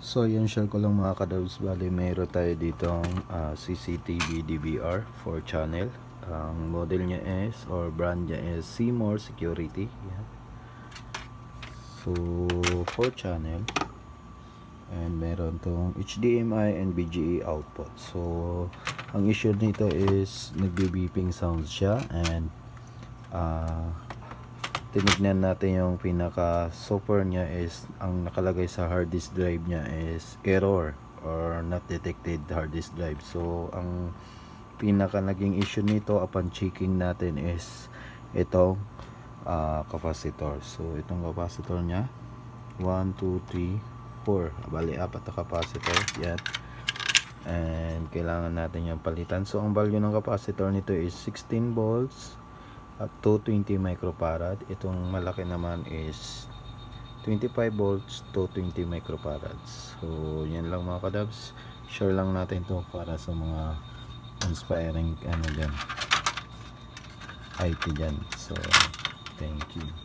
So yan, share ko lang mga kadabs. Bali mayroon tayo ditong CCTV DVR 4 channel. Ang model niya is, or brand niya is Seymour Security. Yan. So 4 channel, and meron tong HDMI and VGA output. So ang issue nito is nagbe-beeping sounds siya, and tinignan natin yung pinaka software niya is ang nakalagay sa hard disk drive niya is error or not detected hard disk drive. So ang pinaka naging issue nito upon checking natin is itong capacitor. So itong capacitor niya 1, 2, 3, 4, bali 4 na capacitor yan, and kailangan natin yung palitan. So ang value ng capacitor nito is 16 volts at 220 microfarad. Itong malaki naman is 25 volts to 20 microfarads. So yan lang mga kadabs, share lang natin to para sa mga inspiring dyan, IT dyan. So thank you.